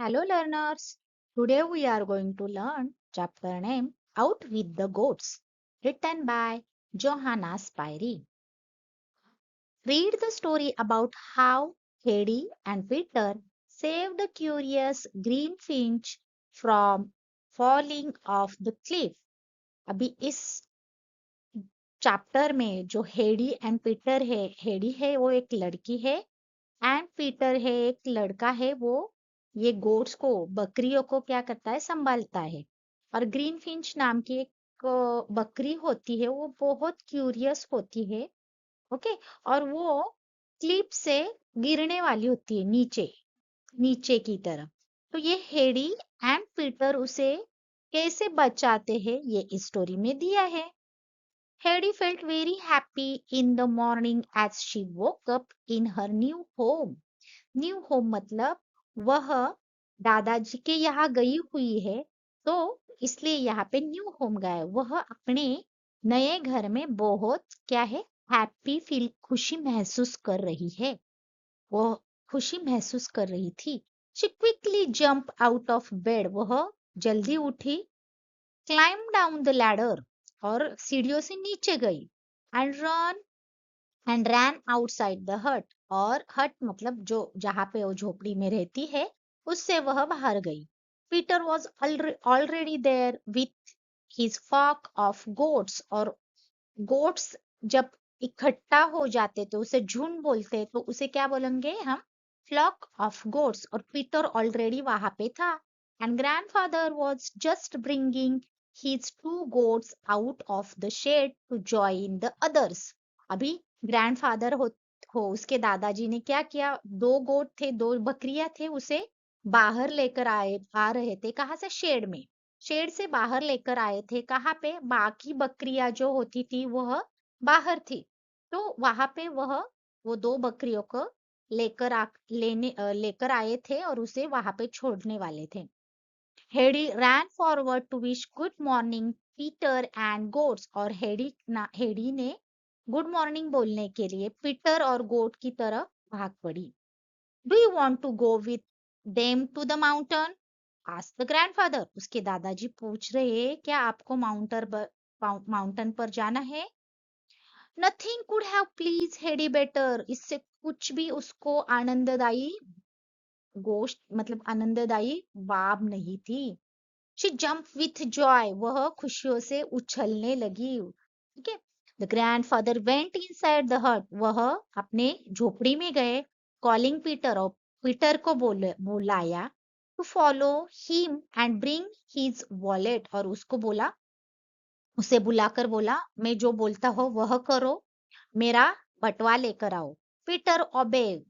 Hello, learners. Today we are going to learn chapter name Out with the Goats, written by Johanna Spyri. Read the story about how Hedy and Peter saved the curious green finch from falling off the cliff. अभी इस chapter में जो Heidi and Peter है, Heidi है वो एक लड़की है एंड पीटर है एक लड़का है। वो ये गोट्स को, बकरियों को क्या करता है, संभालता है। और ग्रीन फिंच नाम की एक बकरी होती है, वो बहुत क्यूरियस होती है। ओके। और वो क्लिप से गिरने वाली होती है नीचे, नीचे की तरफ। तो ये हेडी एंड पीटर उसे कैसे बचाते हैं ये इस स्टोरी में दिया है। Hedy felt very happy in the morning as she woke up in her new home. New home मतलब वह दादाजी के यहाँ गई हुई है, तो इसलिए यहाँ पे न्यू होम गया है। वह अपने नए घर में बहुत क्या है, हैप्पी फील, खुशी महसूस कर रही है। वो खुशी महसूस कर रही थी। She quickly jump out of bed, वह जल्दी उठी। क्लाइम डाउन द लैडर, और सीढ़ियों से नीचे गई। एंड रैन आउटसाइड द हट, और हट मतलब जो जहां पे वो झोपड़ी में रहती है, उससे वह बाहर गई। Peter was already there with his flock of goats, और गोट्स जब इकट्ठा हो जाते तो उसे झुंड बोलते, तो उसे क्या बोलेंगे हम, फ्लॉक ऑफ गोट्स। और पीटर ऑलरेडी वहां पे था। And grandfather was just bringing his two goats out of the shed to join the others. अभी ग्रैंडफादर हो उसके दादाजी ने क्या किया, दो गोट थे, दो बकरियां थे, उसे बाहर लेकर आ रहे थे। कहाँ से, शेड में। शेड से बाहर लेकर आए थे। कहाँ पे, बाकी बकरियां जो होती थी वह बाहर थी। तो वहां पे वो दो बकरियों को लेकर आए थे और उसे वहां पे छोड़ने वाले थे। Heidi ran forward to wish good morning Peter and goats, और हेडी ने गुड मॉर्निंग बोलने के लिए पीटर और गोट की तरफ भाग पड़ी। Do you want to go with them to the mountain, asked the grandfather. उसके दादाजी पूछ रहे हैं, क्या आपको माउंटेन पर जाना है। Nothing could have please Heidi better, इससे कुछ भी उसको आनंददायी गोष्ट मतलब आनंददायी बाब नहीं थी। शी जंप विथ जॉय, वह खुशियों से उछलने लगी। ठीक है। The grandfather went inside the हट, वह अपने झोपड़ी में गए। कॉलिंग पीटर, और पीटर को बुलाया। To follow him and bring his wallet, और उसको बोला, उसे बुलाकर बोला, मैं जो बोलता हो वह करो, मेरा बटवा लेकर आओ। पीटर ओबेड,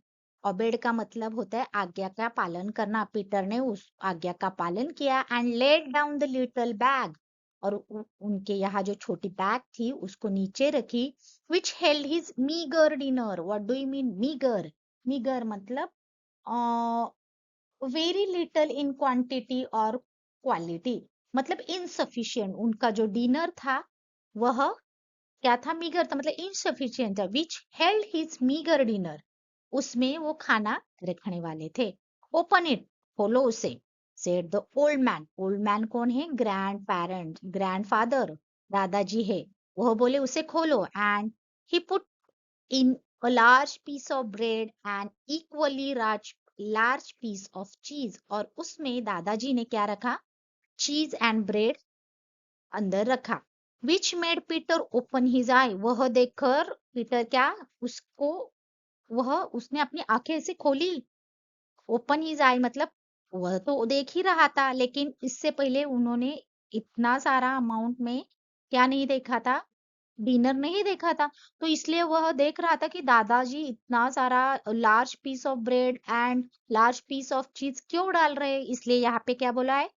ओबेड का मतलब होता है आज्ञा का पालन करना। पीटर ने उस आज्ञा का पालन किया। And let down the little bag, और उनके यहाँ जो छोटी बैग थी उसको नीचे रखी। Which held his meagre dinner. What do you mean meagre, meagre मतलब वेरी लिटल इन क्वांटिटी और क्वालिटी, मतलब इनसफिशियंट। उनका जो डिनर था वह क्या था, मीगर था, मतलब इनसफिशियंट था। Which held his meagre dinner, उसमें वो खाना रखने वाले थे। ओपन इट, खोलो उसे, said the old man. Old man कौन है, ग्रैंड पेरेंट, ग्रैंडफादर, दादाजी है। वह बोले उसे खोलो। And he put in a large piece of bread and equally large piece of cheese, और उसमें दादाजी ने क्या रखा, चीज एंड ब्रेड अंदर रखा। Which made Peter open his eye, वह देखकर पीटर क्या, उसको वह उसने अपनी आंखें ऐसे खोली। ओपन हिज आई मतलब वह तो देख ही रहा था, लेकिन इससे पहले उन्होंने इतना सारा अमाउंट में क्या नहीं देखा था, डिनर नहीं देखा था। तो इसलिए वह देख रहा था कि दादाजी इतना सारा large piece of bread and large piece of cheese क्यों डाल रहे हैं। इसलिए यहाँ पे क्या बोला है,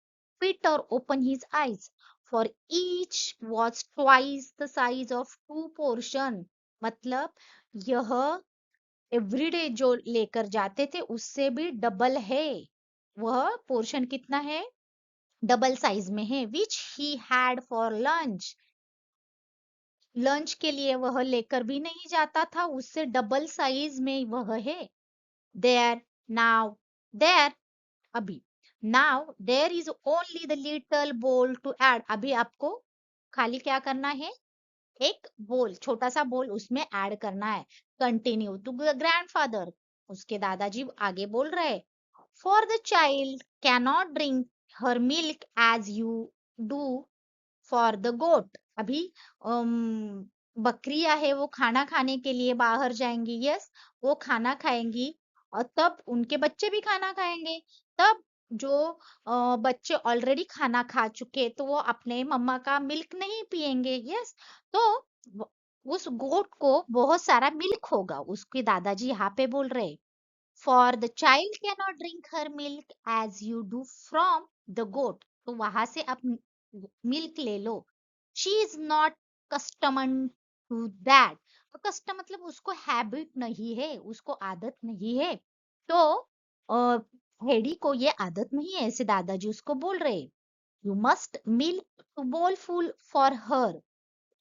Peter open his eyes for each was twice the size of to portion, मतलब यह एवरीडे जो लेकर जाते थे उससे भी डबल है। वह पोर्शन कितना है, डबल साइज में है। Which he had for lunch, lunch के लिए वह लेकर भी नहीं जाता था, उससे डबल साइज में वह है। देयर नाउ, देयर अभी, now there is only the little bowl to add. अभी आपको खाली क्या करना है, एक बोल, छोटा सा बोल उसमें ऐड करना है। कंटिन्यू टू ग्रैंडफादर, उसके दादाजी आगे बोल रहे, for the child can not drink her milk as you do for the goat. अभी बकरियां है वो खाना खाने के लिए बाहर जाएंगी, यस, वो खाना खाएंगी और तब उनके बच्चे भी खाना खाएंगे। तब जो बच्चे ऑलरेडी खाना खा चुके तो वो अपने मम्मा का मिल्क नहीं पिएंगे, यस। तो वो- उस गोट को बहुत सारा मिल्क होगा, उसके दादाजी यहाँ पे बोल रहे, for the child can not drink her milk as you do from the goat. तो वहां से आप मिल्क ले लो। She is not accustomed to that. तो कस्टम मतलब उसको हैबिट नहीं है, उसको आदत नहीं है। तो हेडी को ये आदत नहीं है, ऐसे दादाजी उसको बोल रहे, यू मस्ट मिल्क टू बोल फुल फॉर हर।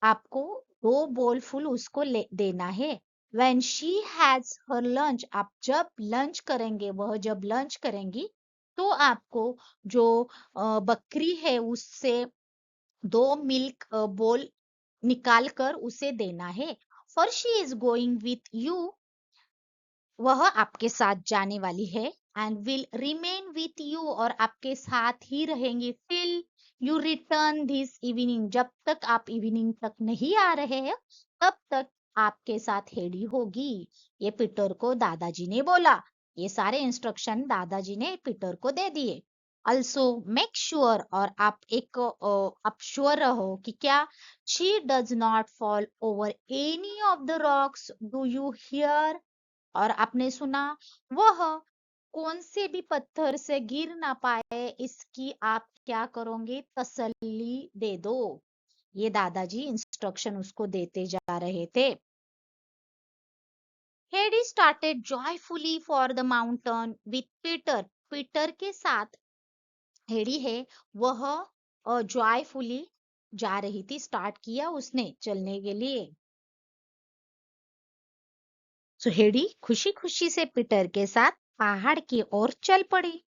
आपको 2 बोल फुल उसको देना है। When she has her lunch, आप जब लंच करेंगे, वह जब लंच करेंगी तो आपको जो बकरी है उससे 2 मिल्क बोल निकाल कर उसे देना है। For she is going with you, वह आपके साथ जाने वाली है, and will remain with you, और आपके साथ ही रहेंगी till you return this evening. जब तक आप इवनिंग तक नहीं आ रहे हैं तब तक आपके साथ हेडी होगी। ये पीटर को दादाजी ने बोला, ये सारे इंस्ट्रक्शन दादाजी ने पीटर को दे दिए। ऑल्सो मेक श्योर, और आप श्योर रहो कि क्या, she does not fall over any of the rocks, do you here. और आपने सुना, वह कौन से भी पत्थर से गिर ना पाए, इसकी आप क्या करोगे, तसल्ली दे दो। ये दादाजी इंस्ट्रक्शन उसको देते जा रहे थे। Heidi started joyfully for the mountain with Peter. Peter के साथ हेडी है वह जॉयफुली जा रही थी, स्टार्ट किया उसने चलने के लिए। सो हेडी खुशी खुशी से पीटर के साथ पहाड़ की ओर चल पड़ी।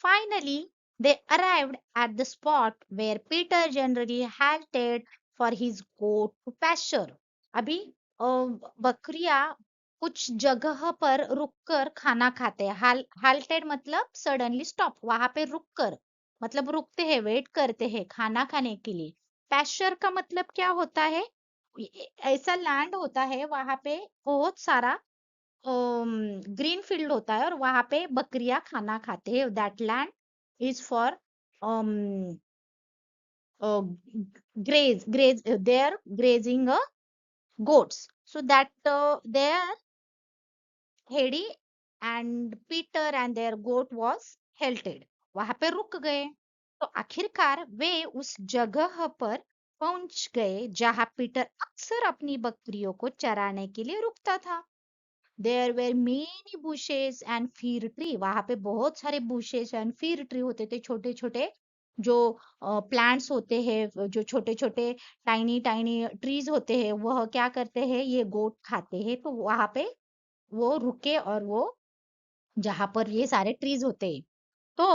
Finally, they arrived at the spot where Peter generally halted for his goat to pasture. अभी बकरियां कुछ जगह पर रुककर खाना खाते हैं। halted मतलब सडनली स्टॉप, वहां पे रुककर मतलब रुकते हैं, वेट करते हैं खाना खाने के लिए। पैस्चर का मतलब क्या होता है, ऐसा लैंड होता है वहां पे बहुत सारा ग्रीन फील्ड होता है और वहां पे बकरियां खाना खाते हैं। That land is for graze, they are grazing goats. So that there Hedy and Peter and their goat was halted, वहां पे रुक गए। तो आखिरकार वे उस जगह पर पहुंच गए जहां पीटर अक्सर अपनी बकरियों को चराने के लिए रुकता था। There were many bushes and fir tree, वहां पे बहुत सारे बुशेस एंड फीर ट्री होते थे, छोटे छोटे जो प्लांट्स होते हैं, जो छोटे छोटे टाइनी टाइनी ट्रीज होते हैं, वह क्या करते हैं, ये गोट खाते हैं। तो वहां पे वो रुके और वो जहां पर ये सारे ट्रीज होते हैं। तो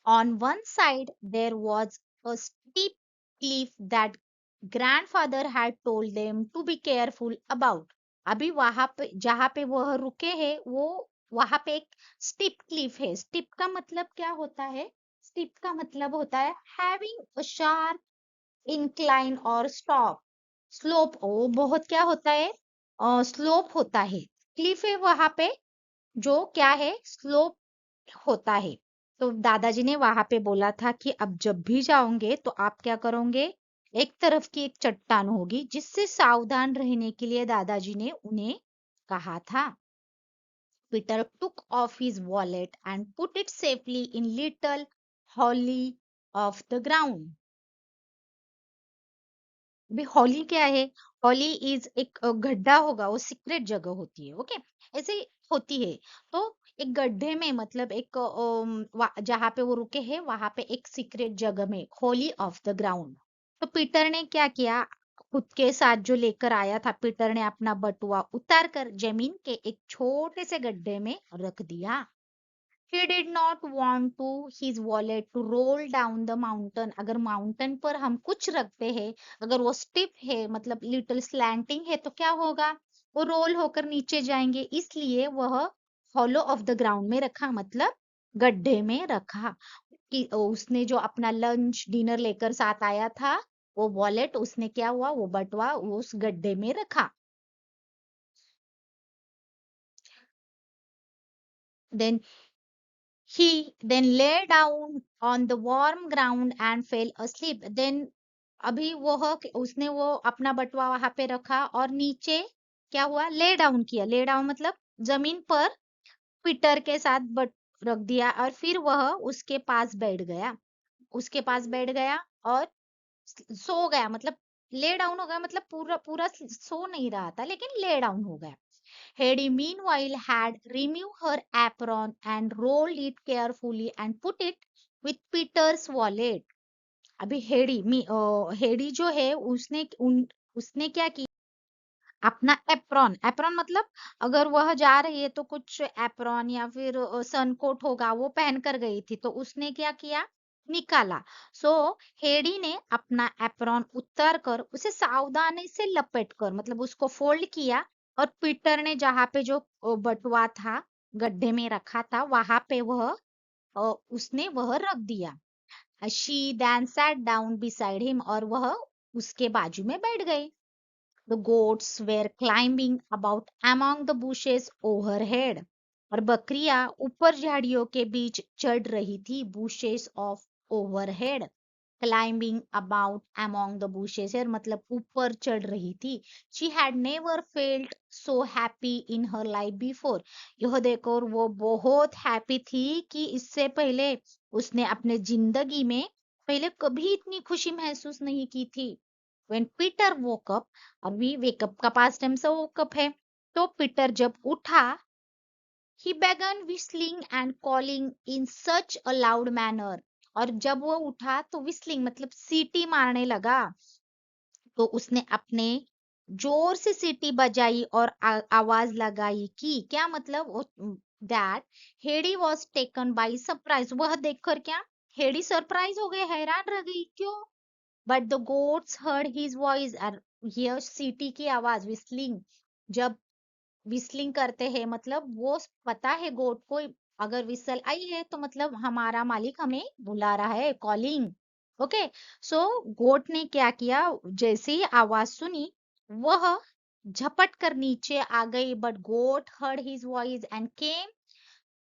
on one side there was a steep cliff that grandfather had told them to be careful about. अभी वहां पे जहां पे वह रुके हैं वो वहां पे एक स्टीप क्लिफ है। स्टीप का मतलब क्या होता है, स्टीप का मतलब होता है हैविंग अ शार्प इंक्लाइन और स्टॉप स्लोप। ओ बहुत क्या होता है, स्लोप होता है। क्लिफ है वहां पे जो क्या है, स्लोप होता है। तो दादाजी ने वहां पे बोला था कि अब जब भी जाओगे तो आप क्या करोगे, एक तरफ की एक चट्टान होगी, जिससे सावधान रहने के लिए दादाजी ने उन्हें कहा था। Peter took off his wallet and put it safely in little holly of the ground. अभी हॉली क्या है, हॉली इज एक गड्ढा होगा, वो सीक्रेट जगह होती है, ओके, ऐसे होती है। तो एक गड्ढे में मतलब एक जहाँ पे वो रुके हैं वहां पे एक सीक्रेट जगह में, हॉली ऑफ द ग्राउंड। तो पीटर ने क्या किया, खुद के साथ जो लेकर आया था, पीटर ने अपना बटुआ उतार कर जमीन के एक छोटे से गड्ढे में रख दिया। He did not want to his wallet to roll down the mountain. अगर माउंटेन पर हम कुछ रखते हैं, अगर वो स्टिप है मतलब लिटिल स्लैंटिंग है, तो क्या होगा, वो रोल होकर नीचे जाएंगे, इसलिए वह हॉलो ऑफ द ग्राउंड में रखा, मतलब गड्ढे में रखा। कि उसने जो अपना लंच डिनर लेकर साथ आया था, वो वॉलेट उसने क्या हुआ, वो बटवा उस गड्ढे में रखा। Then he then lay down on the warm ground and fell asleep. Then अभी उसने वो अपना बटुआ वहां पे रखा और नीचे क्या हुआ, ले डाउन किया। ले डाउन मतलब जमीन पर पीटर के साथ बट रख दिया और फिर वह उसके पास बैठ गया। उसके पास बैठ गया और सो गया, मतलब ले डाउन हो गया, मतलब पूरा पूरा सो नहीं रहा था लेकिन ले डाउन हो गया। Hedy meanwhile had removed her apron and rolled it carefully and put it with Peter's wallet. अभी हेडी जो है उसने क्या किया, अपना एप्रॉन, एप्रॉन मतलब अगर वह जा रही है तो कुछ एप्रॉन या फिर सनकोट होगा वो पहन कर गई थी, तो उसने क्या किया, निकाला। सो हेडी ने अपना एप्रॉन उतार कर उसे सावधानी से लपेट कर मतलब उसको फोल्ड किया और पीटर ने जहाँ पे जो बटुआ था गड्ढे में रखा था वहां पे उसने वह रख दिया। She then sat down beside him, और वह उसके बाजू में बैठ गई। The goats were climbing about among the bushes overhead. और बकरियां ऊपर झाड़ियों के बीच चढ़ रही थी, bushes of overhead. Climbing about among the bushes यार मतलब ऊपर चढ़ रही थी। She had never felt so happy in her life before. यह देखकर वो बहुत हैप्पी थी कि इससे पहले उसने अपने जिंदगी में पहले कभी इतनी खुशी महसूस नहीं की थी। When Peter woke up, अभी वेकअप का पास्ट टाइम से woke है, तो पीटर जब उठा, he began whistling and calling in such a loud manner. और जब वो उठा तो whistling मतलब सीटी मारने लगा, तो उसने अपने जोर से सीटी बजाई और आवाज लगाई कि क्या मतलब, that Heidi was taken by surprise. वह देखकर क्या, हेडी सरप्राइज हो गए, हैरान रह गई, क्यों। But the goats heard his voice, और यह सीटी की आवाज, विस्लिंग, जब विस्लिंग करते हैं मतलब वो पता है गोट को, अगर विसल आई है तो मतलब हमारा मालिक हमें बुला रहा है, कॉलिंग। ओके, सो गोट ने क्या किया, जैसे ही आवाज सुनी वह झपट कर नीचे आ गई। But goat heard his voice and came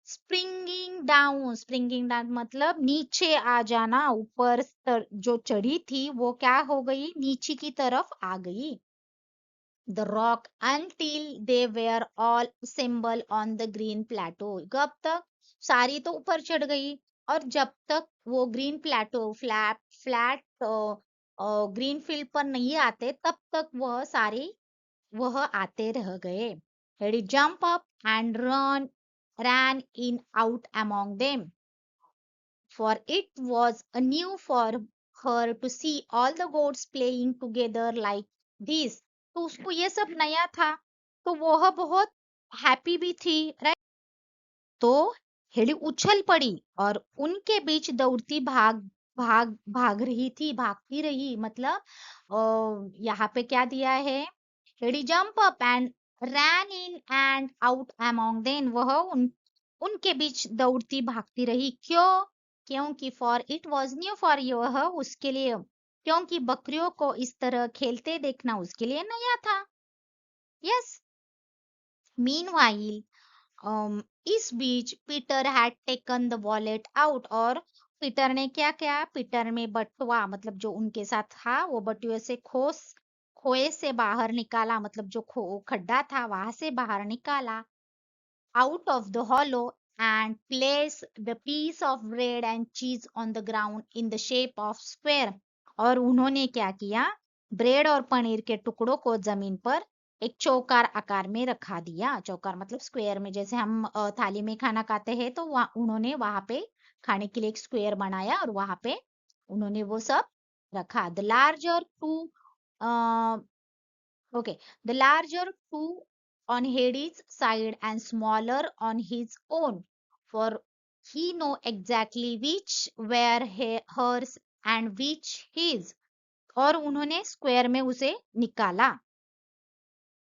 springing down मतलब नीचे आ जाना, ऊपर जो चढ़ी थी वो क्या हो गई, नीचे की तरफ आ गई। The rock until they were all assembled on the green plateau. कब तक, सारी तो ऊपर चढ़ गई, और जब तक वो ग्रीन प्लेटो फ्लैट फ्लैट ग्रीन फील्ड पर नहीं आते तब तक वह आते रह गए। He jump up and ran in out among them, for it was a new for her to see all the goats playing together like this. तो उसको ये सब नया था, तो वह बहुत हैप्पी भी थी, राइट। तो हेडी उछल पड़ी और उनके बीच दौड़ती भाग रही थी, भागती रही, मतलब यहाँ पे क्या दिया है, Heidi jump up and ran in and out among them, वह उनके बीच दौड़ती भागती रही, क्यों, क्योंकि for it was new for you, वह उसके लिए, क्योंकि बकरियों को इस तरह खेलते देखना उसके लिए नया था। यस, मीनवाइल इस बीच Peter had taken the wallet out, और पीटर ने क्या किया, पीटर में बटुआ मतलब जो उनके साथ था वो बटुए से खोए से बाहर निकाला, मतलब जो खड्डा था वहां से बाहर निकाला, out of the hollow, and place the piece of bread and cheese on the ground in the shape of square. और उन्होंने क्या किया, ब्रेड और पनीर के टुकड़ों को जमीन पर एक चौकार आकार में रखा दिया। चौकार मतलब स्क्वायर में, जैसे हम थाली में खाना खाते हैं तो उन्होंने वहां पे खाने के लिए एक स्क्वायर बनाया और वहां पे उन्होंने वो सब रखा। The larger two Okay, the larger two on Hades' side and smaller on his own. For he know exactly which were hers and which his, और उन्होंने स्क्वायर में उसे निकाला।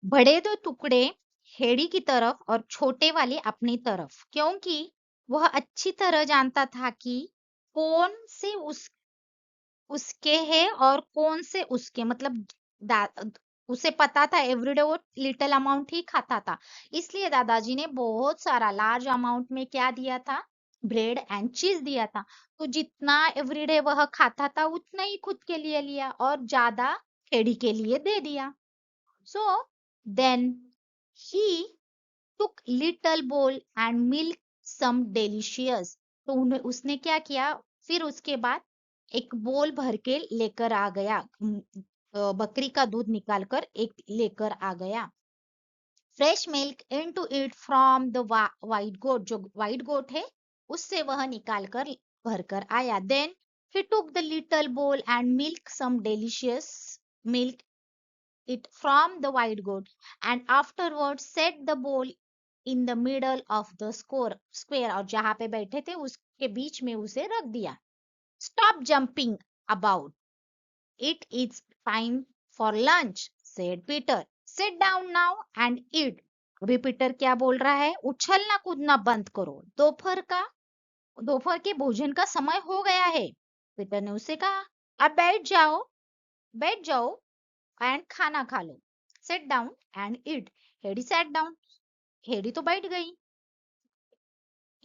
बड़े दो टुकड़े हेडी की तरफ और छोटे वाले अपनी तरफ, क्योंकि वह अच्छी तरह जानता था कि कौन से उसके है और कौन से उसके, मतलब उसे पता था एवरीडे वो लिटिल अमाउंट ही खाता था, इसलिए दादाजी ने बहुत सारा लार्ज अमाउंट में क्या दिया था, ब्रेड एंड चीज दिया था। तो जितना एवरीडे वह खाता था उतना ही खुद के लिए लिया और ज्यादा हेडी के लिए दे दिया। So then he took little bowl and milk some delicious। तो उसने क्या किया, फिर उसके बाद एक बोल भर के लेकर आ गया, बकरी का दूध निकालकर एक लेकर आ गया। Fresh milk into it from the white goat, जो वाइट गोट है उससे वह निकाल कर भर कर आया। Then he took the little bowl and milk some delicious milk it from the white goat, and afterwards set the bowl in the middle of the square, और जहां पे बैठे थे उसके बीच में उसे रख दिया। Stop jumping about, it is time for lunch, said Peter. Sit down now and eat। अभी पीटर क्या बोल रहा है, उछलना कूदना बंद करो, दोपहर के भोजन का समय हो गया है। पीटर ने उसे कहा, अब बैठ जाओ एंड खाना खा लो। Sit down and eat. Heidi sat down, Heidi तो बैठ गई।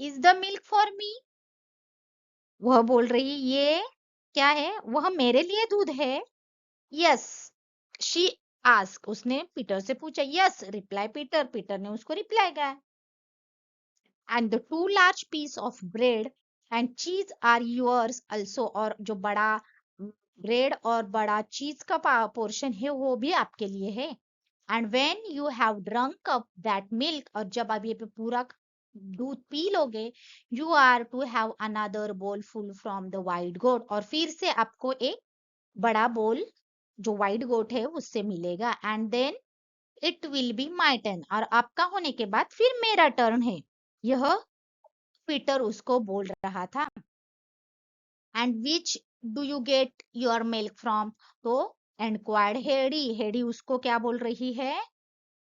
Is the milk for me, वह बोल रही ये क्या है, वह मेरे लिए दूध है। यस शी आस्क, उसने पीटर से पूछा। यस रिप्लाई पीटर, पीटर ने उसको रिप्लाई किया। And the two large piece of bread and cheese are yours also, और जो बड़ा ब्रेड और बड़ा चीज का पोर्शन है वो भी आपके लिए है। And when you have drunk up that milk, और जब आप ये पूरा दूध पी लोगे, you are to have another bowl full from the white goat, और फिर से आपको एक बड़ा बोल जो वाइट गोट है उससे मिलेगा। And then it will be my turn, और आपका होने के बाद फिर मेरा टर्न है। यह पीटर उसको बोल रहा था। And which do you get your milk from, तो एनक्वायर्ड हेडी, हेडी उसको क्या बोल रही है,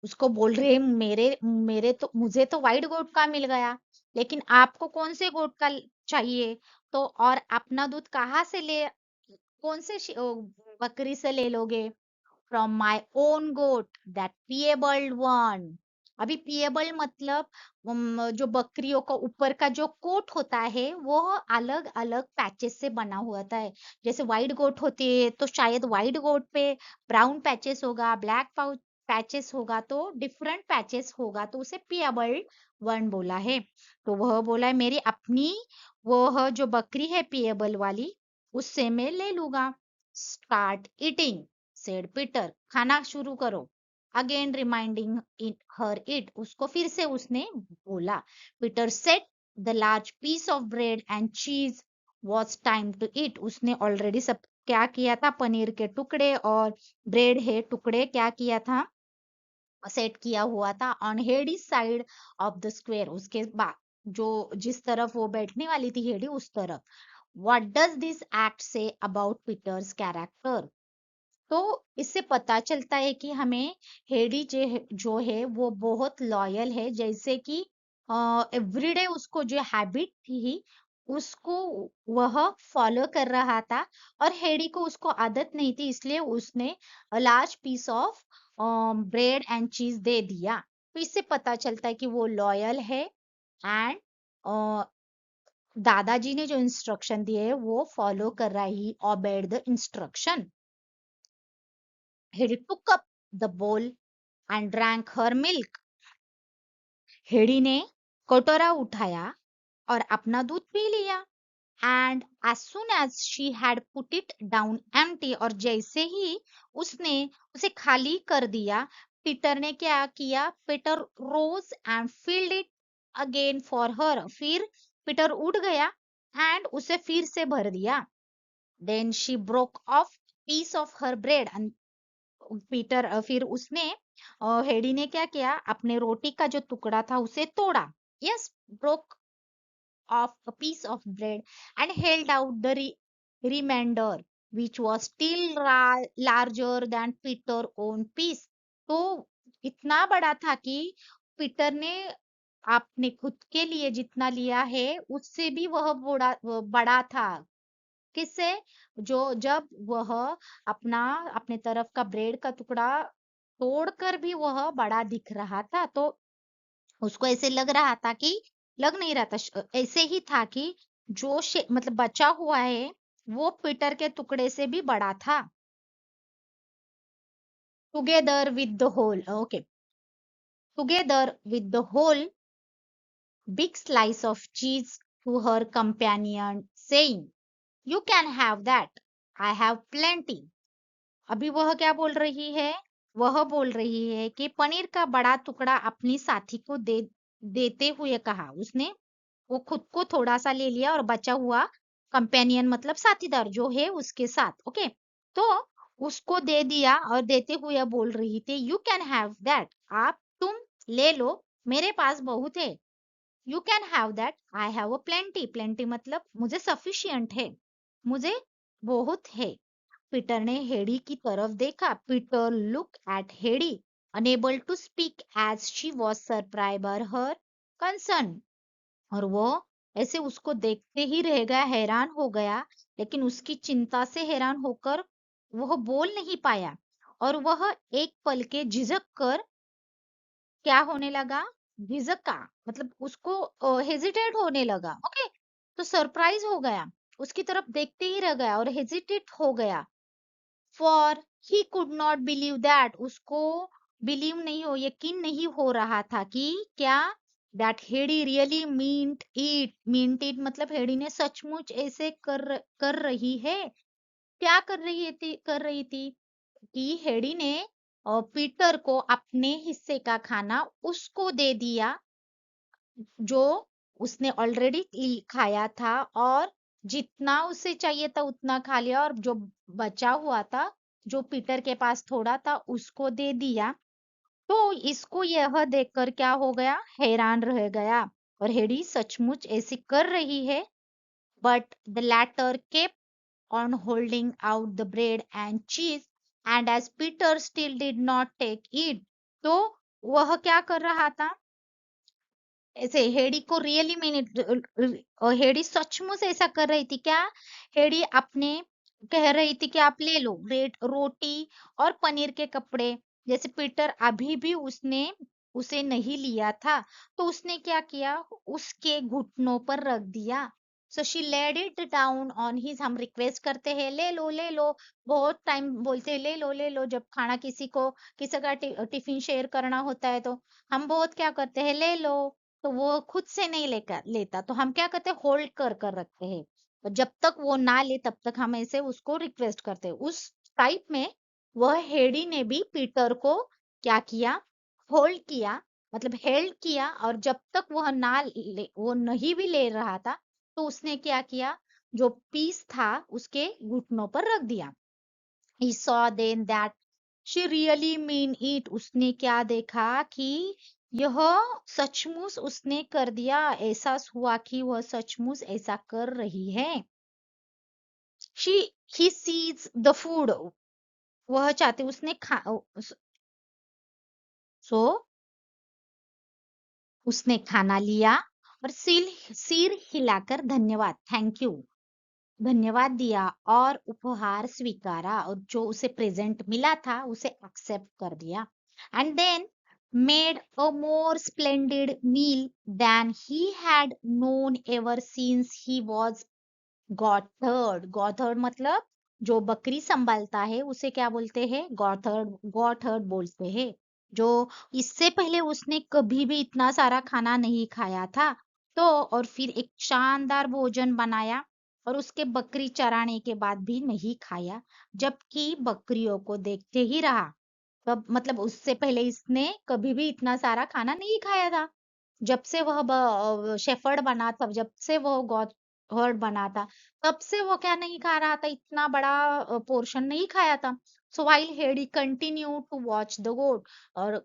उसको बोल रहे मेरे मेरे तो मुझे तो वाइट गोट का मिल गया, लेकिन आपको कौन से गोट का चाहिए, तो और अपना दूध कहाँ से ले, कौन से बकरी से ले लोगे, from my own goat that पिएबल वन। अभी पिएबल मतलब जो बकरियों का ऊपर का जो कोट होता है वो अलग अलग पैचेस से बना हुआ था है। जैसे व्हाइट गोट होती है तो शायद व्हाइट गोट पे ब्राउन पैचेस होगा, ब्लैक पैचेस होगा, तो डिफरेंट पैचेस होगा, तो उसे पिएबल वन बोला है। तो वह बोला है मेरी अपनी वह जो बकरी है पिएबल वाली उससे मैं ले लूंगा। स्टार्ट ईटिंग सेड पीटर, खाना शुरू करो। अगेन रिमाइंडिंग हर इट, उसको फिर से उसने बोला। Peter set the large piece of bread and cheese was time to eat, उसने ऑलरेडी सब क्या किया था, पनीर के टुकड़े और ब्रेड है टुकड़े क्या किया था, सेट किया हुआ था on Heidi side of the square, उसके बाद जो जिस तरफ वो बैठने वाली थी हेडी उस तरफ। What does this act say about Peter's character, तो इससे पता चलता है कि हमें हेडी जो है वो बहुत लॉयल है, जैसे कि एवरीडे उसको जो हैबिट थी उसको वह फॉलो कर रहा था, और हेडी को उसको आदत नहीं थी इसलिए उसने large piece of bread and cheese दे दिया। तो इससे पता चलता है कि वो लॉयल है एंड दादाजी ने जो इंस्ट्रक्शन दिए वो फॉलो कर रहा, he obeyed the instruction. He took up the bowl and drank her milk। हेडी ने कटोरा उठाया और अपना दूध पी लिया। And as soon as she had put it down empty, और जैसे ही उसने उसे खाली कर दिया, पीटर ने क्या किया, Peter rose and filled it again for her, फिर पीटर उठ गया एंड उसे फिर से भर दिया। Then she broke off piece of her bread, फिर उसने हेडी ने क्या किया, अपने रोटी का जो टुकड़ा था उसे तोड़ा। Yes broke off a piece of bread and held out the remainder, which was still larger than Peter's own piece. तो इतना बड़ा था कि पीटर ने आपने खुद के लिए जितना लिया है उससे भी वह बड़ा था। किससे? जो जब वह अपना अपने तरफ का ब्रेड का टुकड़ा तोड़कर भी वह बड़ा दिख रहा था, तो उसको ऐसे लग रहा था कि लग नहीं रहा था, ऐसे ही था कि जो मतलब बचा हुआ है वो पीटर के टुकड़े से भी बड़ा था। Together with the whole, okay, together with the whole big slice of cheese to her companion, saying, "You can have that. I have plenty." अभी वह क्या बोल रही है? वह बोल रही है कि पनीर का बड़ा टुकड़ा अपनी साथी को देते हुए कहा। उसने वो खुद को थोड़ा सा ले लिया और बचा हुआ कंपेनियन मतलब साथीदार जो है उसके साथ, ओके, तो उसको दे दिया और देते हुए बोल रही थी, यू कैन हैव दैट, आप तुम ले लो, मेरे पास बहुत है। You can have that, I have a plenty, plenty मतलब मुझे सफिशिएंट है, मुझे बहुत है। पीटर ने हेडी की तरफ देखा। Peter look at Heidi, unable to speak as she was surprise by her concern, और वो ऐसे उसको देखते ही रह गया, हैरान हो गया, लेकिन उसकी चिंता से हैरान होकर वह बोल नहीं पाया, और वह एक पल के झिझक कर क्या होने लगा, झिझका मतलब उसको हेजिटेट होने लगा, ओके, तो सरप्राइज हो गया, उसकी तरफ देखते ही रह गया और हेजिटेट हो गया। For he could not believe that, उसको बिलीव नहीं हो, यकीन नहीं हो रहा था कि क्या, that Heidi really meant it मतलब हेडी ने सचमुच ऐसे कर रही है। क्या कर रही थी कि हेडी ने पीटर को अपने हिस्से का खाना उसको दे दिया, जो उसने ऑलरेडी खाया था, और जितना उसे चाहिए था उतना खा लिया, और जो बचा हुआ था, जो पीटर के पास थोड़ा था, उसको दे दिया। तो इसको यह देखकर क्या हो गया, हैरान रह गया, और हेडी सचमुच ऐसी कर रही है। But the latter kept on holding out the bread and cheese, and as Peter still did not take it, तो वह क्या कर रहा था, ऐसे हेडी को रियली हेडी सचमुच ऐसा कर रही थी क्या, हेडी अपने कह रही थी कि आप ले लो ब्रेड, रोटी और पनीर के कपड़े, जैसे पीटर अभी भी उसने उसे नहीं लिया था, तो उसने क्या किया, उसके घुटनों पर रख दिया। So she laid it down on his, हम रिक्वेस्ट करते हैं ले लो ले लो, बहुत टाइम बोलते हैं ले लो, जब खाना किसी का टिफिन शेयर करना होता है तो हम बहुत क्या करते हैं, ले लो, तो वो खुद से नहीं लेकर लेता, तो हम क्या करते हैं, होल्ड कर रखते हैं, और जब तक वो ना ले तब तक हम ऐसे उसको रिक्वेस्ट करते हैं। उस टाइप में वह हेडी ने भी पीटर को क्या किया, होल्ड किया, मतलब हेल्ड किया, और जब तक वह ना ले, वो नहीं भी ले रहा था, तो उसने क्या किया, जो पीस था उसके घुटनों पर रख दिया। he saw then that she really mean it, उसने क्या देखा कि यह सचमुच उसने कर दिया, एहसास हुआ कि वह सचमुच ऐसा कर रही है। she he sees the food, वह चाहते उसने सो उसने खाना लिया और सिर हिलाकर धन्यवाद, थैंक यू, धन्यवाद दिया, और उपहार स्वीकारा, और जो उसे प्रेजेंट मिला था उसे एक्सेप्ट कर दिया। And then made a more splendid meal than he had known ever since he was goatherd मतलब जो बकरी संभालता है उसे क्या बोलते हैं, गॉथर्ड बोलते हैं। जो इससे पहले उसने कभी भी इतना सारा खाना नहीं खाया था, तो और फिर एक शानदार भोजन बनाया, और उसके बकरी चराने के बाद भी नहीं खाया, जबकि बकरियों को देखते ही रहा। तब मतलब उससे पहले इसने कभी भी इतना सारा खाना नहीं खाया था, जब से वह शेफर्ड बना था, जब से वह गॉथर्ड बना था, तब से वो क्या नहीं खा रहा था, इतना बड़ा पोर्शन नहीं खाया था। So while Heidi continue to watch the goat, और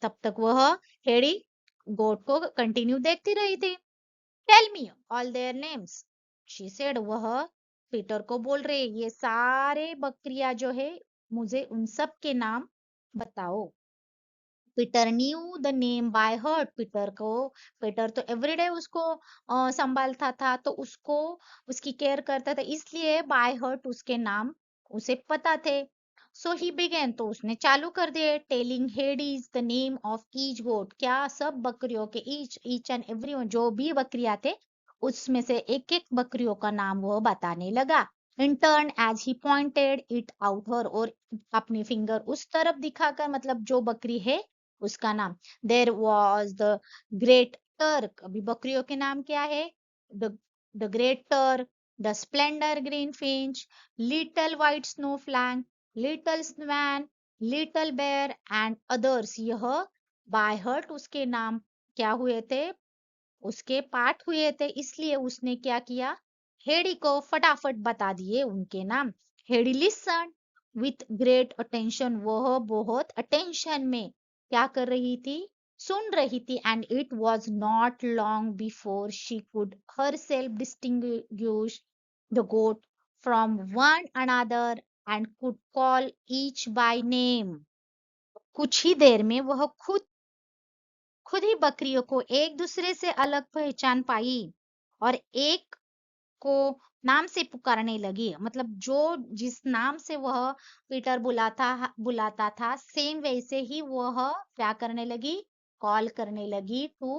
तब तक वह हेडी गोट को कंटिन्यू देखती रही थी। Tell me all their names, she said, वह पीटर को बोल रहे ये सारे बकरियां जो है मुझे उन सब के नाम बताओ। Peter knew the name by heart, Peter तो एवरीडे उसको संभालता था, तो उसको उसकी केयर करता था, इसलिए बाय हर्ट उसके नाम उसे पता थे। सो ही बिगेन, तो उसने चालू कर दिए telling Heidi's the name of each goat, क्या सब बकरियों के ईच एंड एवरी जो भी बकरियां थे उसमें से एक एक बकरियों का नाम वो बताने लगा। In turn as he pointed it out her, और अपनी फिंगर उस तरफ दिखाकर, मतलब जो बकरी है उसका नाम। There was the great Turk, अभी बकरियों के नाम क्या है? The the great Turk, the splendour green finch, little white snow flank, little swan, little bear and others. यह बाय हर्ट उसके नाम क्या हुए थे, उसके पाठ हुए थे, इसलिए उसने क्या किया, हेडी को फटाफट बता दिए उनके नाम। Heidi listen with great attention, वह बहुत अटेंशन में क्या कर रही थी, सुन रही थी। And it was not long before she could herself distinguish the goat from one another and could call each by name. कुछ ही देर में वह खुद ही बकरियों को एक दूसरे से अलग पहचान पाई और एक को नाम से पुकारने लगी, मतलब जो जिस नाम से वह पीटर बुलाता था सेम वैसे ही वह क्या करने लगी, कॉल करने लगी to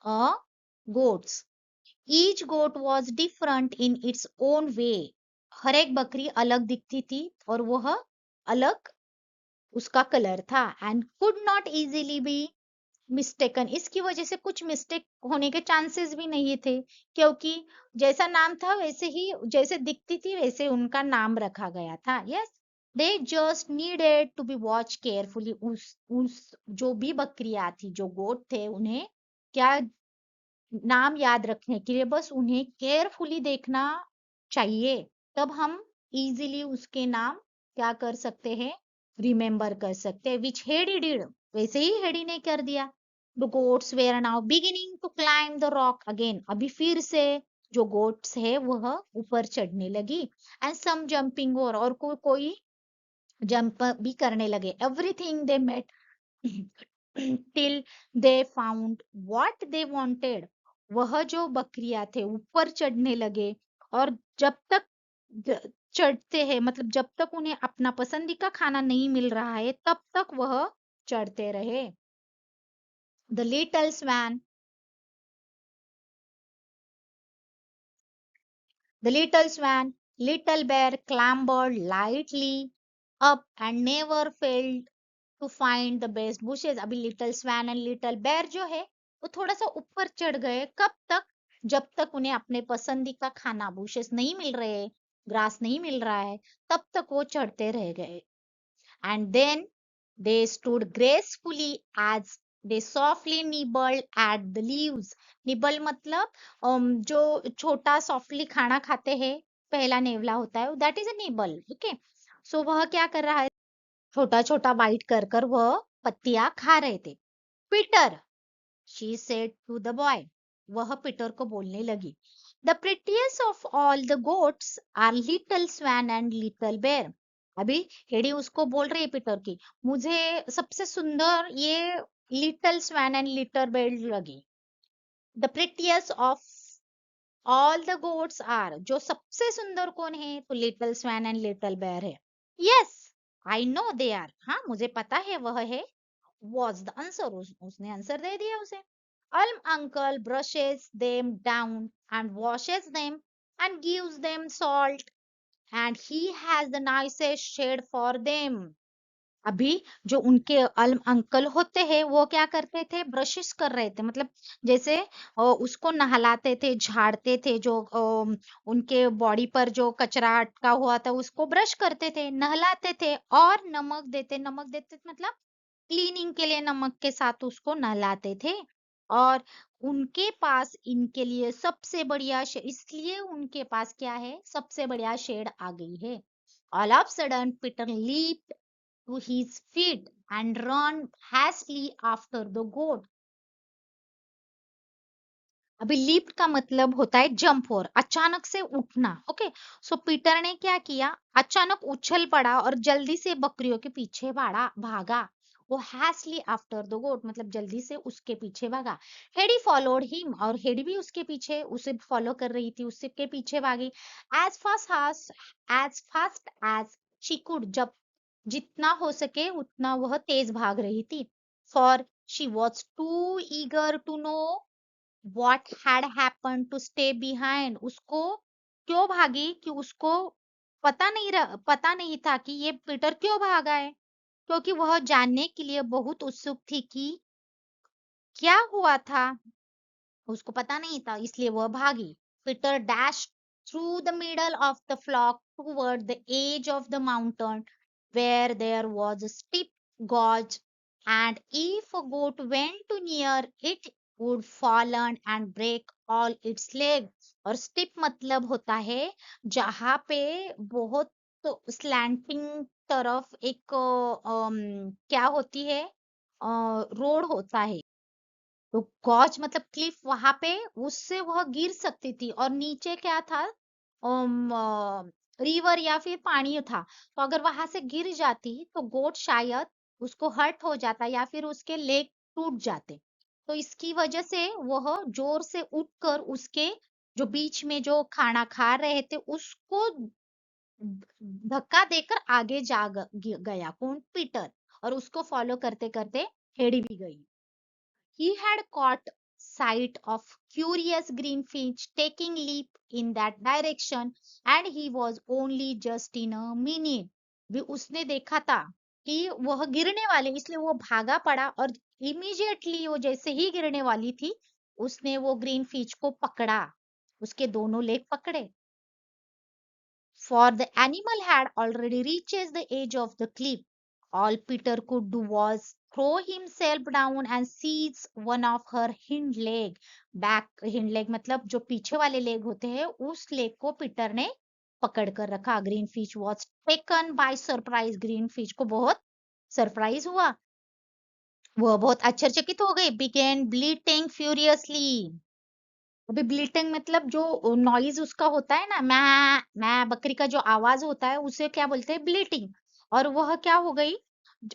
a goats. Each goat was different in its own way, हर एक बकरी अलग दिखती थी और वह अलग उसका कलर था। And could not easily B mistaken, इसकी वजह से कुछ मिस्टेक होने के चांसेस भी नहीं थे, क्योंकि जैसा नाम था वैसे ही, जैसे दिखती थी वैसे उनका नाम रखा गया था। Yes, they just needed to be watch carefully, उस जो भी बकरियां थी, जो गोट थे, उन्हें क्या नाम याद रखने के लिए बस उन्हें केयरफुली देखना चाहिए, तब हम इजीली उसके नाम क्या कर सकते हैं, रिमेम्बर कर सकते हैं। विच हेडी डिड, वैसे ही हेडी ने कर दिया। The goats were now beginning to climb the rock again, अभी फिर से जो गोट्स है वह ऊपर चढ़ने लगी। एंड सम जंपिंग, और कोई जंप भी करने लगे। Everything they met till they found what they wanted, वह जो बकरियां थे ऊपर चढ़ने लगे, और जब तक चढ़ते हैं, मतलब जब तक उन्हें अपना पसंदीदा खाना नहीं मिल रहा है तब तक वह चढ़ते रहे। The little swan, the little swan, little bear clambered lightly up and never failed to find the best bushes. अभी little swan and little bear जो है वो थोड़ा सा ऊपर चढ़ गए, कब तक, जब तक उन्हें अपने पसंदीदा खाना बुशेस नहीं मिल रहे, ग्रास नहीं मिल रहा है, तब तक वो चढ़ते रह गए। And then they stood gracefully as they softly nibbled at the leaves. Nibble मतलब जो छोटा softly खाना खाते हैं, पहला नेवला होता है, that is a nibble, okay? So वह क्या कर रहा है, छोटा छोटा बाइट कर कर वह पत्तियां खा रहे थे। Peter, she said to the boy, वह पीटर को बोलने लगी, the prettiest of all the goats are little swan and little bear। अभी हेडी उसको बोल रही है पीटर की, मुझे सबसे सुंदर ये little swan and little bear लगी। The prettiest of all the goats are, जो सबसे सुंदर कौन है, तो little swan and little bear है। Yes, I know they are, हाँ मुझे पता है वह है, was the answer, उसने आंसर दे दिया उसे। Alm uncle brushes them down and washes them and gives them salt and he has the nicest shade for them। अभी जो उनके अल्म अंकल होते हैं वो क्या करते थे, ब्रशेस कर रहे थे, मतलब जैसे उसको नहलाते थे, झाड़ते थे, जो उनके बॉडी पर जो कचरा अटका हुआ था उसको ब्रश करते थे, नहलाते थे और नमक देते मतलब क्लीनिंग के लिए नमक के साथ उसको नहलाते थे। और उनके पास इनके लिए सबसे बढ़िया इसलिए उनके पास क्या है, सबसे बढ़िया शेड आ गई है। All of sudden Peter leap to his feet and ran hastily after the goat। अभी लीप्ड का मतलब होता है जंप और अचानक से उठना। ओके, सो पीटर ने क्या किया, अचानक उछल पड़ा और जल्दी से बकरियों के पीछे भागा। वो हैस्टली आफ्टर द गोट मतलब जल्दी से उसके पीछे भागा। हेडी फॉलोड हिम और हेडी भी उसके पीछे उसे फॉलो कर रही थी, उसके के पीछे भागी। As fast as she could जब जितना हो सके उतना वह तेज भाग रही थी। For she was too eager to know what had happened to stay behind। उसको क्यों भागी कि उसको पता नहीं था कि ये पीटर क्यों भागा है, क्योंकि वह जानने के लिए बहुत उत्सुक थी कि क्या हुआ था। उसको पता नहीं था इसलिए वह भागी। Peter dash through the middle of the flock toward the edge of the mountain where there was a steep gorge, and if a goat went too near it would fall and break all its legs। और स्टिप मतलब होता है जहाँ पे बहुत slanting तरफ एक क्या होती है, रोड होता है। तो गॉज मतलब क्लिफ, वहां पे उससे वह गिर सकती थी, और नीचे क्या था, रिवर या फिर पानी था। तो अगर वहां से गिर जाती तो गोट शायद उसको हर्ट हो जाता या फिर उसके लेग टूट जाते। तो इसकी वजह से वह जोर से उठकर उसके जो बीच में जो खाना खा रहे थे उसको धक्का देकर आगे गया कौन, पीटर। और उसको फॉलो करते करते हेडी भी गई। He had caught sight of curious green finch taking leap in that direction, and he was only just in a minute। भी उसने देखा था कि वह गिरने वाले, इसलिए वो भागा पड़ा, और इमीडिएटली वो जैसे ही गिरने वाली थी उसने वो ग्रीन फिश को पकड़ा, उसके दोनों लेग पकड़े। For the animal had already reached the edge of the cliff। All Peter could do was throw himself down and seize one of her hind leg। Back hind leg मतलब जो पीछे वाले leg होते हैं, उस leg को Peter ने पकड़ कर रखा। Green fish was taken by surprise. Green fish को बहुत सरप्राइज हुआ, वह बहुत आश्चर्यचकित हो गई। Began bleating furiously. अभी ब्लीटिंग मतलब जो नॉइज उसका होता है ना, मैं बकरी का जो आवाज होता है उसे क्या बोलते हैं, ब्लीटिंग। और वह क्या हो गई,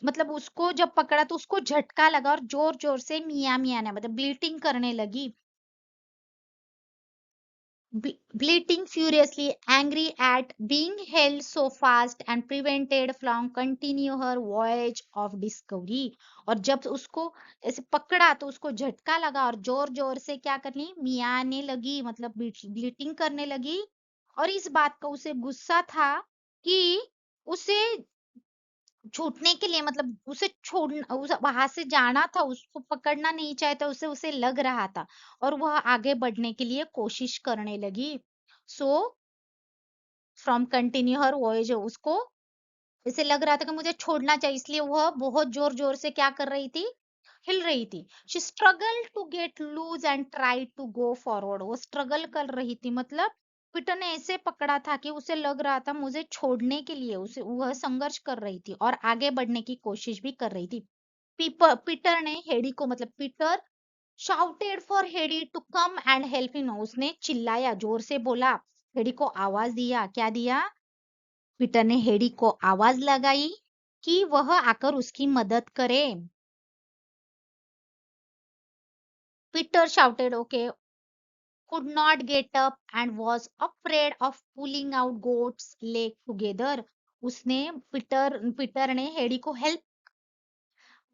मतलब उसको जब पकड़ा तो उसको झटका लगा और जोर जोर से मिया मिया ने मतलब ब्लीटिंग करने लगी। Bleating furiously, angry at being held so fast and prevented from continue her voyage of discovery। और जब उसको ऐसे पकड़ा तो उसको झटका लगा और जोर जोर से क्या करनी, मियाने लगी मतलब ब्लीटिंग करने लगी। और इस बात का उसे गुस्सा था कि उसे छूटने के लिए मतलब उसे छोड़ना, वहां से जाना था, उसको पकड़ना नहीं चाहता, उसे उसे लग रहा था, और वह आगे बढ़ने के लिए कोशिश करने लगी। So from continue her voyage, उसको इसे लग रहा था कि मुझे छोड़ना चाहिए, इसलिए वह बहुत जोर जोर से क्या कर रही थी, हिल रही थी। She struggle to get loose and try to go forward. वो स्ट्रगल कर रही थी मतलब पीटर ने ऐसे पकड़ा था कि उसे लग रहा था मुझे छोड़ने के लिए, उसे वह संघर्ष कर रही थी और आगे बढ़ने की कोशिश भी कर रही थी। पीटर ने हेडी को मतलब Peter shouted for Heidi to come and help him. उसने चिल्लाया, जोर से बोला, हेडी को आवाज दिया। क्या दिया, पीटर ने हेडी को आवाज लगाई कि वह आकर उसकी मदद करे। Peter shouted okay, could not get up and was afraid of pulling out goat's leg together। उसने पीटर ने हेडी को हेल्प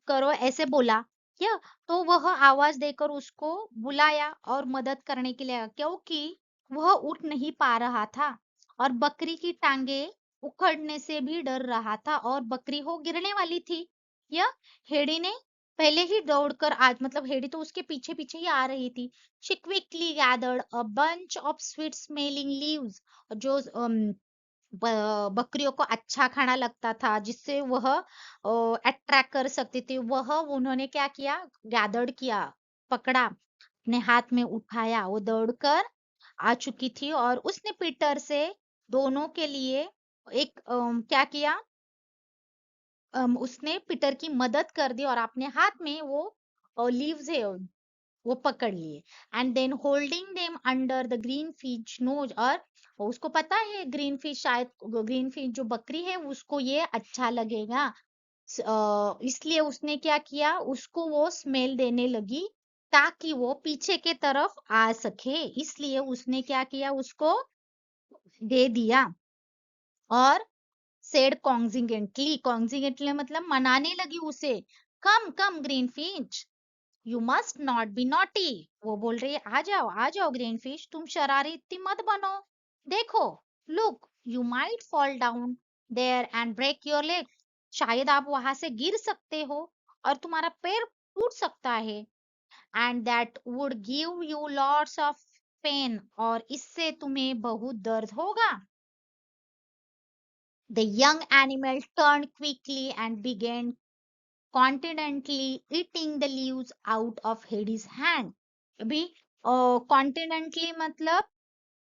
करो ऐसे बोला क्या, तो वह आवाज देकर उसको बुलाया और मदद करने के लिए, क्योंकि वह उठ नहीं पा रहा था और बकरी की टांगे उखड़ने से भी डर रहा था और बकरी हो गिरने वाली थी। या हेडी ने पहले ही दौड़कर आज मतलब हेडी तो उसके पीछे पीछे ही आ रही थी। She quickly gathered a bunch of sweet smelling leaves. जो बकरियों को अच्छा खाना लगता था जिससे वह अट्रैक्ट कर सकती थी, वह उन्होंने क्या किया, गैदर्ड किया, पकड़ा, अपने हाथ में उठाया। वो दौड़कर आ चुकी थी और उसने पीटर से दोनों के लिए एक क्या किया, उसने पीटर की मदद कर दी और अपने हाथ में वो लीव्स है वो पकड़ लिए। And then holding them under the green fish nose, और उसको पता है ग्रीन फिश, शायद ग्रीन फिश जो बकरी है उसको ये अच्छा लगेगा, इसलिए उसने क्या किया, उसको वो स्मेल देने लगी ताकि वो पीछे के तरफ आ सके, इसलिए उसने क्या किया, उसको दे दिया। और सेड कॉन्जिगेंटली मतलब मनाने लगी उसे, come come green fish, you must not be naughty. वो बोल रही है आ जाओ ग्रीन फिश, तुम शरारती मत बनो, देखो, look you might fall down there and break your leg, शायद आप वहां से गिर सकते हो और तुम्हारा पैर टूट सकता है, and that would give you lots of pain, और इससे तुम्हें बहुत दर्द होगा। The young animal turned quickly and began confidently eating the leaves out of Hades' hand. अभी कॉन्टिनेंटली मतलब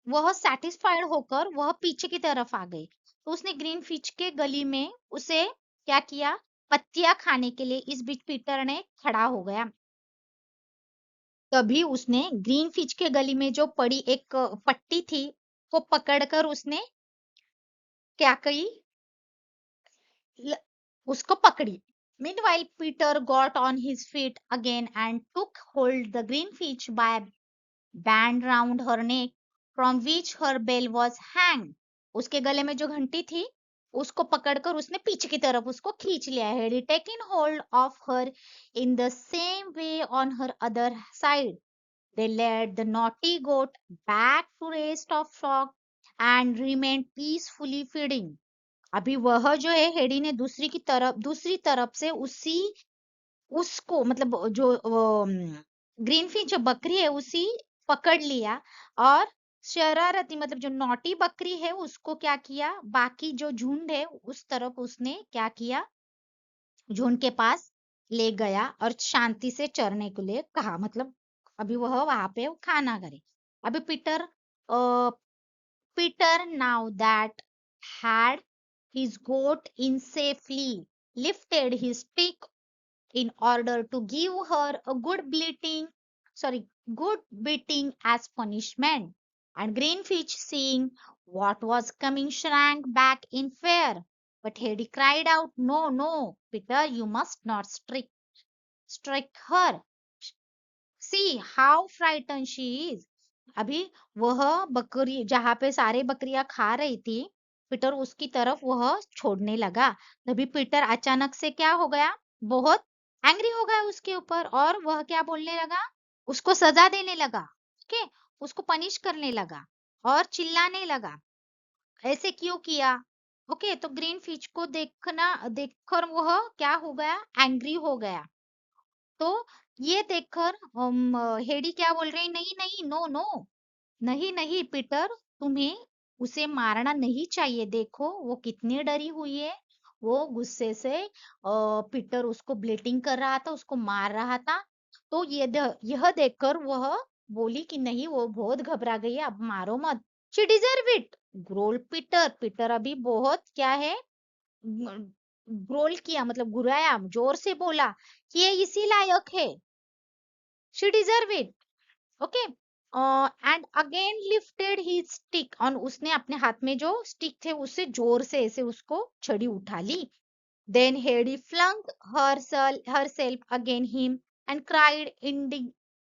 वह सेटिस्फाइड होकर वह पीछे की तरफ आ गई, तो उसने ग्रीन फिश के गली में उसे क्या किया, पत्तियां खाने के लिए, इस बीच पीटर ने खड़ा हो गया। तभी उसने ग्रीन फिश के गली में जो पड़ी एक पट्टी थी वो पकड़कर उसने क्या की, उसको पकड़ी। Meanwhile, Peter got on his feet again and took hold the green fish by a band round her neck, from which her bell was hanged. उसके गले में जो घंटी थी उसको पकड़कर उसने पीछे की तरफ उसको खींच लिया। Had he taken hold of her in the same way on her other side, they led the naughty goat back to rest of shock and remained peacefully feeding. अभी वह जो है हेडी ने दूसरी तरफ से उसी उसको मतलब जो ग्रीन फिश जो बकरी है उसी पकड़ लिया, और शरारती मतलब जो नॉटी बकरी है उसको क्या किया, बाकी जो झुंड है उस तरफ उसने क्या किया, झुंड के पास ले गया और शांति से चरने के लिए कहा, मतलब अभी वह वहां पे खाना करे। अभी Peter, now that had his goat in safely, lifted his stick in order to give her a good beating as punishment. And Greenfish, seeing what was coming, shrank back in fear. But Hedy cried out, "No, no, Peter, you must not strike her. See how frightened she is." अभी वह बकरी जहां पे सारे बकरियां खा रही थी, पीटर उसकी तरफ वह छोड़ने लगा। तभी पीटर अचानक से क्या हो गया, बहुत एंग्री हो गया उसके ऊपर, और वह क्या बोलने लगा, उसको सजा देने लगा, ओके, उसको पनिश करने लगा और चिल्लाने लगा, ऐसे क्यों किया। ओके, तो ग्रीन फिश को देखकर वह क्या हो गया, एंग्री हो गया। तो ये देखकर हेडी क्या बोल रही, नहीं नहीं, नो नो, नहीं नहीं पीटर, तुम्हें उसे मारना नहीं चाहिए, देखो वो कितनी डरी हुई है, वो गुस्से से पीटर उसको ब्लीटिंग कर रहा था, उसको मार रहा था। तो यह देखकर वह बोली कि नहीं, वो बहुत घबरा गई है, अब मारो मत, she deserve it, growl Peter. Peter अभी बहुत क्या है, ग्रोल किया मतलब गुराया, जोर से बोला कि ये इसी लायक है, she deserve it, okay. And again lifted he stick, और उसने अपने हाथ में जो स्टिक थे उससे जोर से ऐसे उसको छड़ी उठा ली। Then Heidi flung herself again him and cried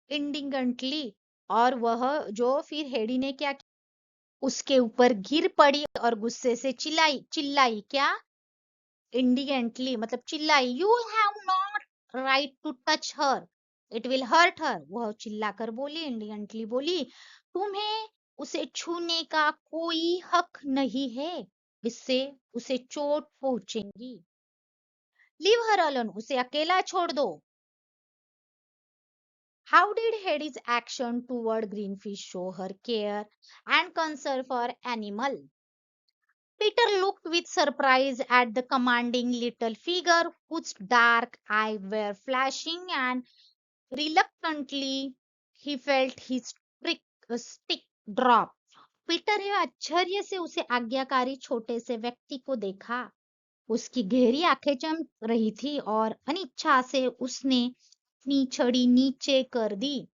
indignantly, और वह जो फिर हेडी ने क्या किया, उसके ऊपर गिर पड़ी और गुस्से से चिल्लाई चिल्लाई क्या, इंडिगेंटली मतलब चिल्लाई, you have not right to touch her, it will hurt her. वह चिल्लाकर बोली, इंडिगेंटली बोली, तुम्हें उसे छूने का कोई हक नहीं है, इससे उसे चोट पहुंचेगी। लीव हर अलोन, उसे अकेला छोड़ दो। How did Hades' action toward Greenfish show her care and concern for animal? Peter looked with surprise at the commanding little figure whose dark eyes were flashing, and reluctantly he felt his stick drop. Peter ने आश्चर्य से उसे आज्ञाकारी छोटे से व्यक्ति को देखा। उसकी गहरी आंखें चमक रही थी और अनिच्छा से उसने अपनी छड़ी नीचे कर दी।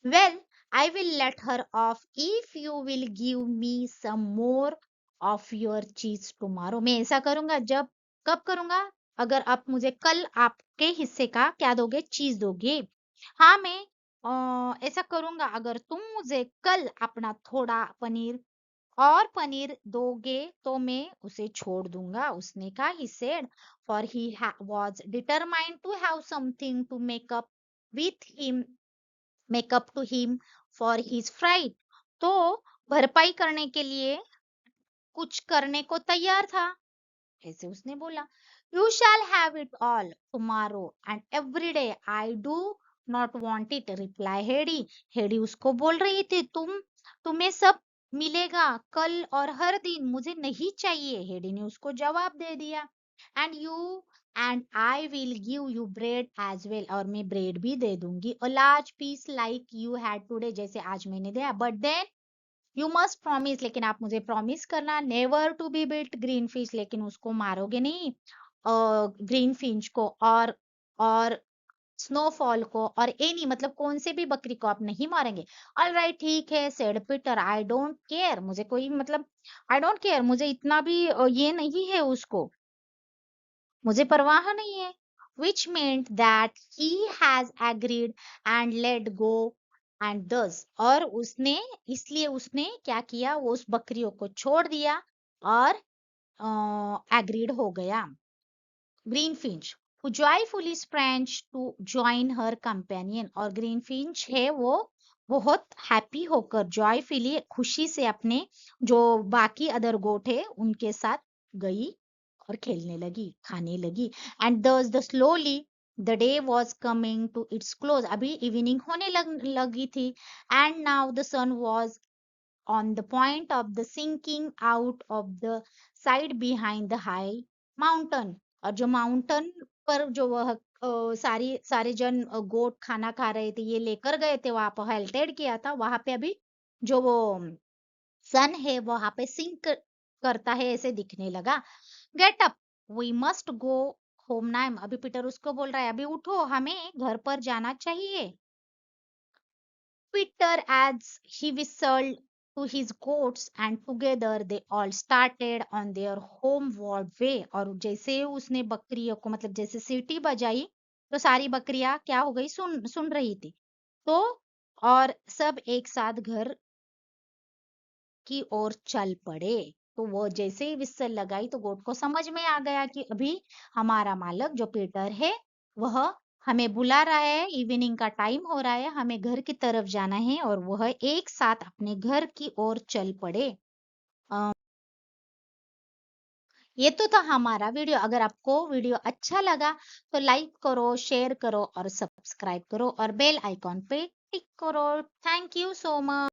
Well, I will let her off if you will give me some more of your cheese tomorrow. मैं ऐसा करूंगा जब, कब करूंगा, अगर आप मुझे कल आपके हिस्से का क्या दोगे, चीज दोगे। हाँ, मैं ऐसा करूंगा अगर तुम मुझे कल अपना थोड़ा पनीर और पनीर दोगे तो मैं उसे छोड़ दूंगा, उसने कहा। He said, for he was determined to have something to make up to him for his fright. तो भरपाई करने के लिए कुछ करने को तैयार था, ऐसे उसने बोला। You shall have it all tomorrow and every day, I do not want it, reply Heidi. Heidi उसको बोल रही थी, तुम्हें सब मिलेगा कल और हर दिन, मुझे नहीं चाहिए। हेडी ने उसको जवाब दे दिया। And I will give you bread as well, और मैं ब्रेड भी दे दूंगी, a large piece like you had today, जैसे आज मैंने दिया। But then you must promise, लेकिन आप मुझे प्रॉमिस करना, never to be built green fish, लेकिन उसको मारोगे नहीं, ग्रीन फिंच को, और स्नोफॉल को, और एनी मतलब कौन से भी बकरी को आप नहीं मारेंगे। ऑल राइट, ठीक है, said Peter, I don't care, मुझे कोई मतलब, आई डोंट केयर, मुझे इतना भी ये नहीं है उसको, मुझे परवाह नहीं है। विच meant that he has agreed and let go and thus, और उसने, इसलिए उसने क्या किया, वो उस बकरियों को छोड़ दिया और एग्रीड हो गया। Greenfinch who joyfully sprang to join her companion, और ग्रीनफिंच है वो बहुत हैप्पी होकर, जॉयफुली खुशी से, अपने जो बाकी अदर गोट है उनके साथ गई और खेलने लगी, खाने लगी। And thus the slowly the day was coming to its close, अभी इवनिंग होने लगी थी। And now the sun was on the point of the sinking out of the side behind the high mountain, और जो mountain पर जो वह सारे जन गोट खाना खा रहे थे, ये लेकर गए थे, वहां पर हेल्टेड किया था, वहां पे अभी जो वो सन है वहां पे सिंक करता है, ऐसे दिखने लगा। Get up, we must go home now, अभी पीटर उसको बोल रहा है, अभी उठो, हमें घर पर जाना चाहिए। Peter as he whistled to his goats and together they all started on their homeward way, और जैसे उसने बकरियों को मतलब जैसे सीटी बजाई तो सारी बकरियां क्या हो गई, सुन सुन रही थी। तो और सब एक साथ घर की ओर चल पड़े। तो वो जैसे ही विस्सल लगाई तो गोट को समझ में आ गया कि अभी हमारा मालक जो पीटर है वह हमें बुला रहा है, इवनिंग का टाइम हो रहा है, हमें घर की तरफ जाना है, और वह एक साथ अपने घर की ओर चल पड़े। अ, ये तो था हमारा वीडियो। अगर आपको वीडियो अच्छा लगा तो लाइक करो, शेयर करो और सब्सक्राइब करो और बेल आइकॉन पे क्लिक करो। Thank you so much.